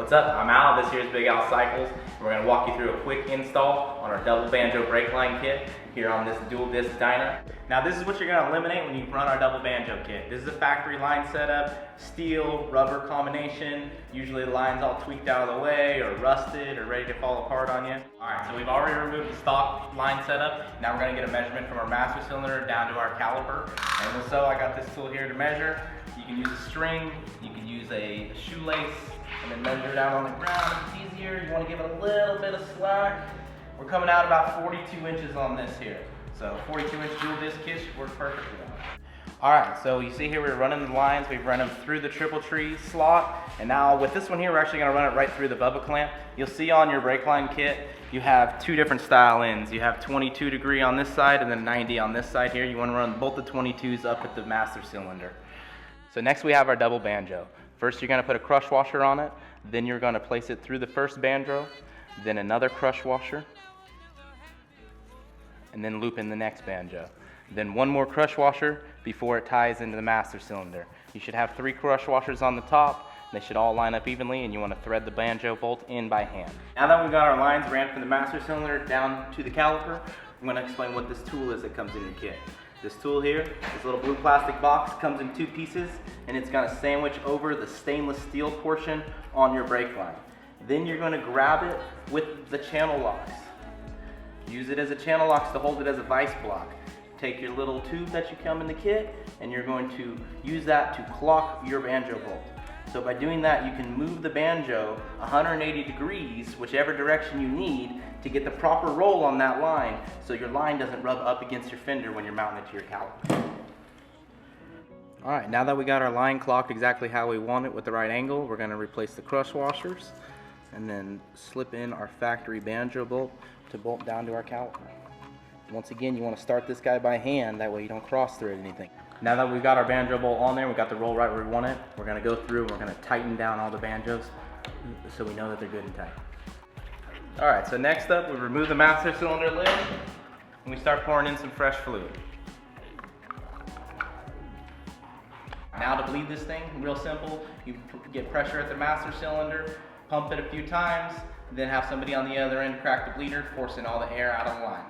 What's up? I'm Al, this here's Big Al Cycles. We're going to walk you through a quick install on our double banjo brake line kit here on this dual disc dyno. Now this is what you're going to eliminate when you run our double banjo kit. This is a factory line setup, steel, rubber combination. Usually the line's all tweaked out of the way or rusted or ready to fall apart on you. Alright, so we've already removed the stock line setup. Now we're going to get a measurement from our master cylinder down to our caliper. And so I got this tool here to measure. You can use a string, you can use a shoelace, and then measure down on the ground. If it's easier, you want to give it a little bit of slack. We're coming out about 42 inches on this here. So 42-inch dual disc kit should work perfectly on it. Alright, so you see here we're running the lines. We've run them through the triple tree slot. And now with this one here, we're actually going to run it right through the bubba clamp. You'll see on your brake line kit, you have two different style ends. You have 22 degree on this side and then 90 on this side here. You want to run both the 22s up at the master cylinder. So next we have our double banjo. First you're going to put a crush washer on it, then you're going to place it through the first banjo, then another crush washer, and then loop in the next banjo. Then one more crush washer before it ties into the master cylinder. You should have 3 crush washers on the top. They should all line up evenly, and you want to thread the banjo bolt in by hand. Now that we've got our lines ran from the master cylinder down to the caliper, I'm going to explain what this tool is that comes in your kit. This tool here, this little blue plastic box, comes in 2 pieces, and it's going to sandwich over the stainless steel portion on your brake line. Then you're going to grab it with the channel locks. Use it as a channel locks to hold it as a vice block. Take your little tube that you come in the kit, and you're going to use that to clock your banjo bolt. So by doing that, you can move the banjo 180 degrees, whichever direction you need, to get the proper roll on that line so your line doesn't rub up against your fender when you're mounting it to your caliper. Alright, now that we got our line clocked exactly how we want it with the right angle, we're going to replace the crush washers and then slip in our factory banjo bolt to bolt down to our caliper. Once again, you want to start this guy by hand, that way you don't cross thread anything. Now that we've got our banjo bolt on there, we've got the roll right where we want it, we're going to go through and we're going to tighten down all the banjos so we know that they're good and tight. Alright, so next up we remove the master cylinder lid and we start pouring in some fresh fluid. Now to bleed this thing, real simple, you get pressure at the master cylinder, pump it a few times, then have somebody on the other end crack the bleeder, forcing all the air out of the line.